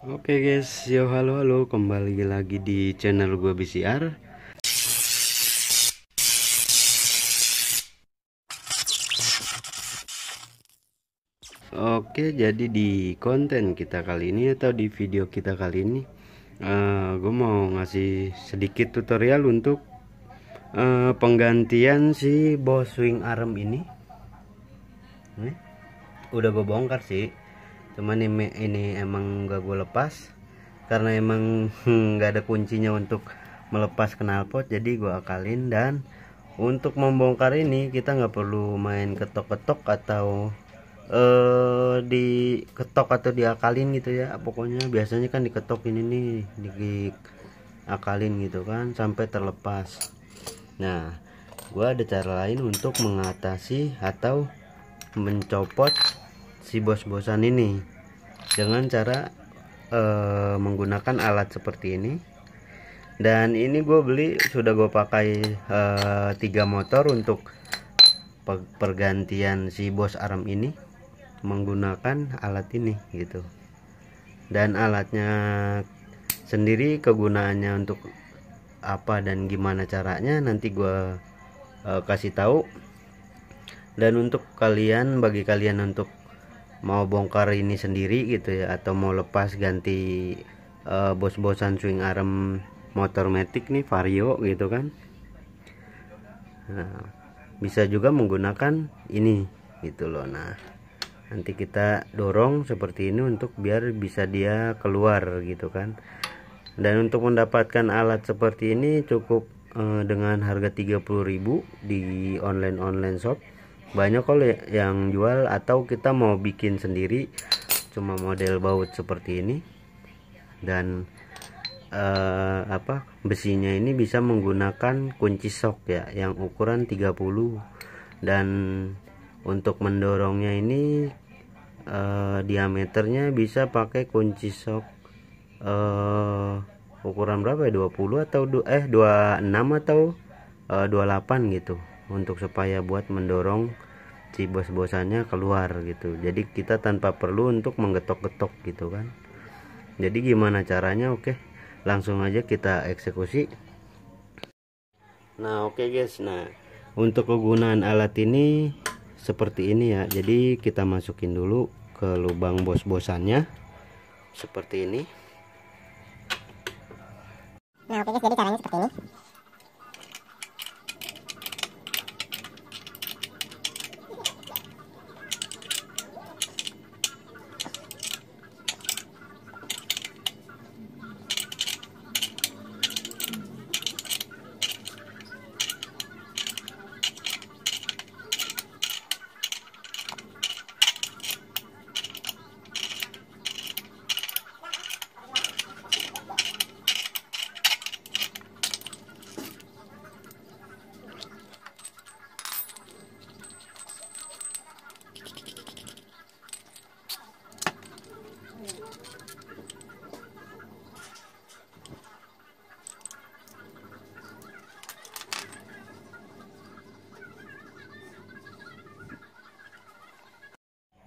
Oke guys, yo halo halo, kembali lagi di channel gua BCR. Oke, jadi di konten kita kali ini atau di video kita kali ini, gue mau ngasih sedikit tutorial untuk penggantian si Boss Swing Arm ini. Nih, udah gue bongkar sih, cuman ini emang gak gue lepas karena emang nggak ada kuncinya untuk melepas knalpot, jadi gue akalin. Dan untuk membongkar ini kita nggak perlu main ketok-ketok atau diketok atau diakalin gitu ya. Pokoknya biasanya kan diketok, ini nih diakalin gitu kan sampai terlepas. Nah, gue ada cara lain untuk mengatasi atau mencopot si bos-bosan ini dengan cara menggunakan alat seperti ini. Dan ini gue beli, sudah gue pakai 3 motor untuk pergantian si Boss Arm ini menggunakan alat ini gitu. Dan alatnya sendiri kegunaannya untuk apa dan gimana caranya nanti gue kasih tahu. Dan untuk kalian, bagi kalian untuk mau bongkar ini sendiri gitu ya, atau mau lepas ganti bos-bosan swing arm motor matic nih vario gitu kan, nah, bisa juga menggunakan ini gitu loh. Nah, nanti kita dorong seperti ini untuk biar bisa dia keluar gitu kan. Dan untuk mendapatkan alat seperti ini cukup dengan harga 30.000 di online shop. Banyak kok yang jual, atau kita mau bikin sendiri cuma model baut seperti ini. Dan besinya ini bisa menggunakan kunci sok ya yang ukuran 30. Dan untuk mendorongnya ini diameternya bisa pakai kunci sok ukuran berapa ya, 20 atau 26 atau 28 gitu, untuk supaya buat mendorong si bos-bosannya keluar gitu. Jadi kita tanpa perlu untuk menggetok-getok gitu kan. Jadi gimana caranya? Oke, langsung aja kita eksekusi. Nah, oke guys, nah untuk kegunaan alat ini seperti ini ya. Jadi kita masukin dulu ke lubang bos-bosannya seperti ini. Nah, oke guys, jadi caranya seperti ini.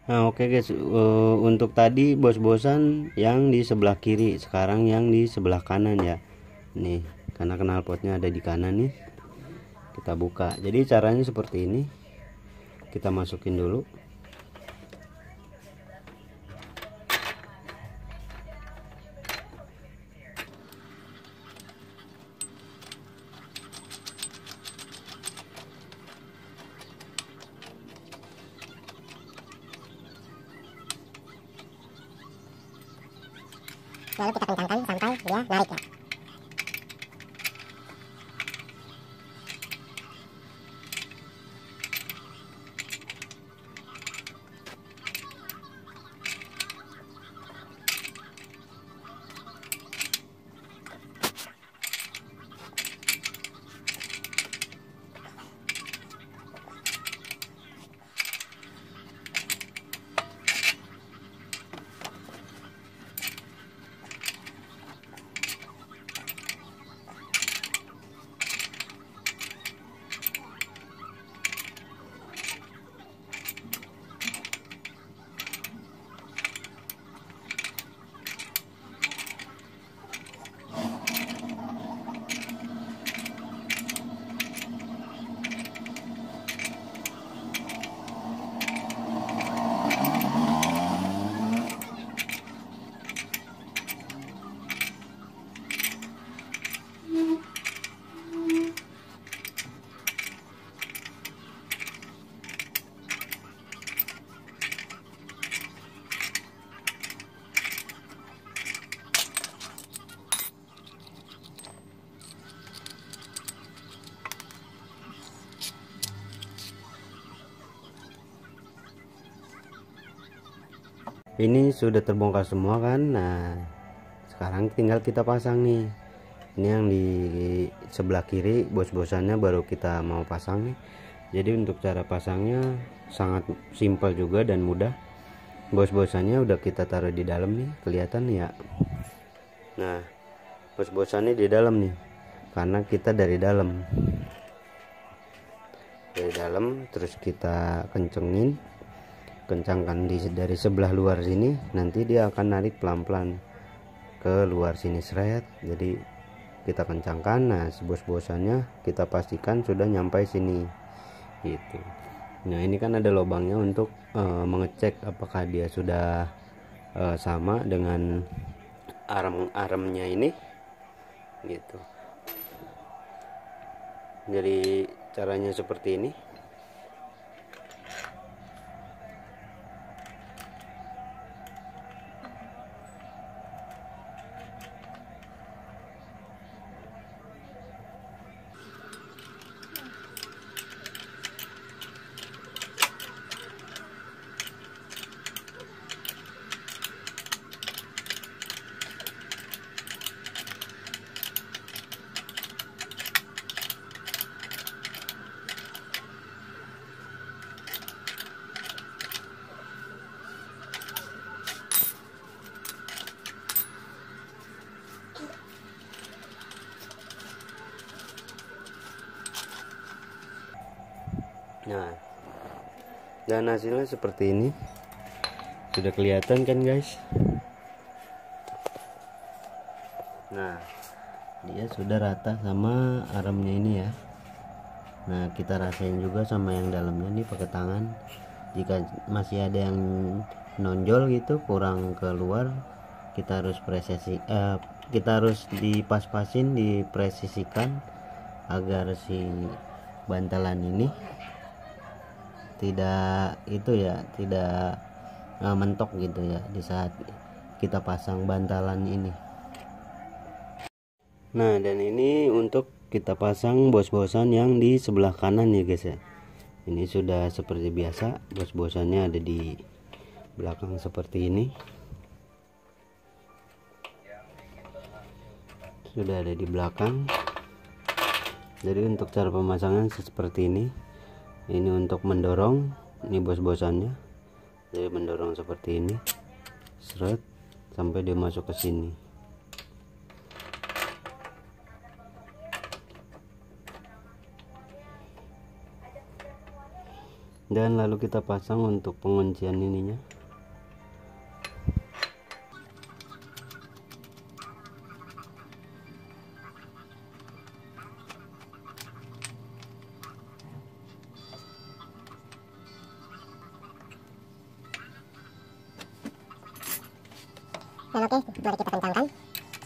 Nah, oke guys, untuk tadi bos-bosan yang di sebelah kiri, sekarang yang di sebelah kanan ya. Nih, karena knalpotnya ada di kanan nih. Kita buka. Jadi caranya seperti ini. Kita masukin dulu. Lalu kita kencangkan sampai dia narik ya. Ini sudah terbongkar semua kan. Nah, sekarang tinggal kita pasang nih. Ini yang di sebelah kiri bos-bosannya baru kita mau pasang nih. Jadi untuk cara pasangnya sangat simpel juga dan mudah. Bos-bosannya udah kita taruh di dalam nih, kelihatan ya. Nah, bos-bosannya di dalam nih, karena kita dari dalam terus kita kencangkan dari sebelah luar sini. Nanti dia akan narik pelan-pelan ke luar sini seret. Jadi kita kencangkan. Nah, bos-bosannya kita pastikan sudah nyampe sini gitu. Nah, ini kan ada lubangnya untuk mengecek apakah dia sudah sama dengan armnya ini gitu. Jadi caranya seperti ini. Nah, dan hasilnya seperti ini. Sudah kelihatan kan guys. Nah, dia sudah rata sama armnya ini ya. Nah, kita rasain juga sama yang dalamnya nih pakai tangan. Jika masih ada yang nonjol gitu, kurang keluar, kita harus kita harus dipas-pasin, dipresisikan agar si bantalan ini tidak mentok gitu ya di saat kita pasang bantalan ini. Nah, dan ini untuk kita pasang bos-bosan yang di sebelah kanan ya guys ya. Ini sudah seperti biasa, bos-bosannya ada di belakang seperti ini. Sudah ada di belakang. Jadi untuk cara pemasangan seperti ini. Ini untuk mendorong, ini bos-bosannya. Jadi mendorong seperti ini, seret sampai dia masuk ke sini. Dan lalu kita pasang untuk penguncian ininya. Dan oke, mari kita kencangkan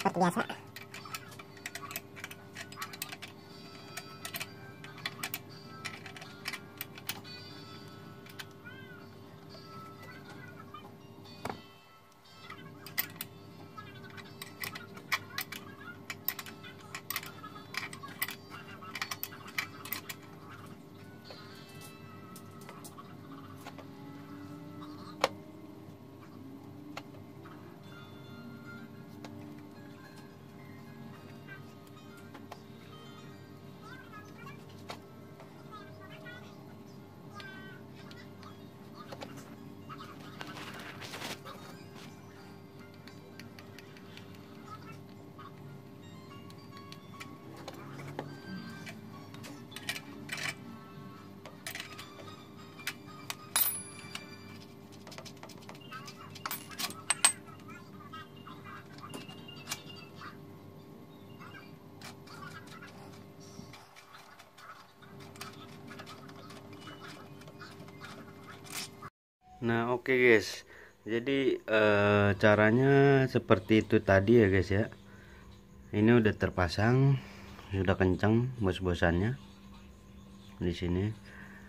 seperti biasa. Nah, oke guys. Jadi caranya seperti itu tadi ya guys ya. Ini udah terpasang, sudah kencang bos-bosannya di sini.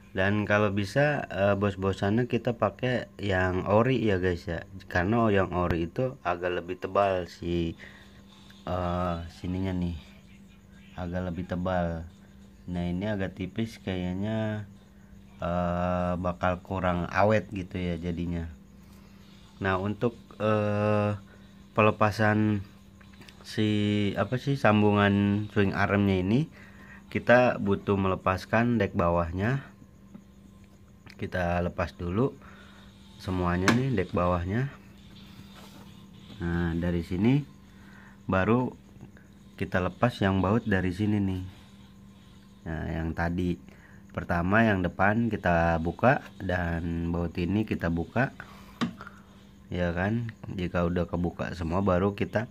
Dan kalau bisa bos-bosannya kita pakai yang ori ya guys ya. Karena yang ori itu agak lebih tebal sininya nih. Agak lebih tebal. Nah, ini agak tipis kayaknya bakal kurang awet gitu ya jadinya. Nah, untuk pelepasan sambungan swing armnya ini, kita butuh melepaskan dek bawahnya. Kita lepas dulu semuanya nih, dek bawahnya. Nah, dari sini baru kita lepas yang baut dari sini nih. Nah, yang tadi pertama yang depan kita buka, dan baut ini kita buka, ya kan. Jika udah kebuka semua baru kita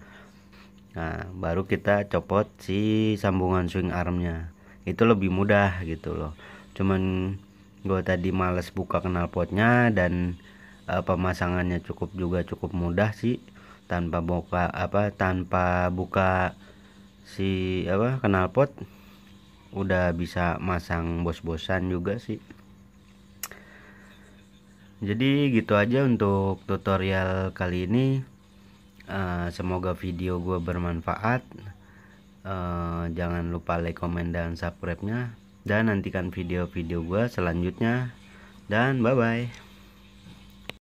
copot si sambungan swing armnya. Itu lebih mudah gitu loh. Cuman gue tadi males buka knalpotnya, dan pemasangannya cukup mudah sih, tanpa buka si knalpot udah bisa masang bos-bosan juga sih. Jadi gitu aja untuk tutorial kali ini. Semoga video gue bermanfaat. Jangan lupa like, komen, dan subscribe nya, dan nantikan video-video gue selanjutnya, dan bye bye.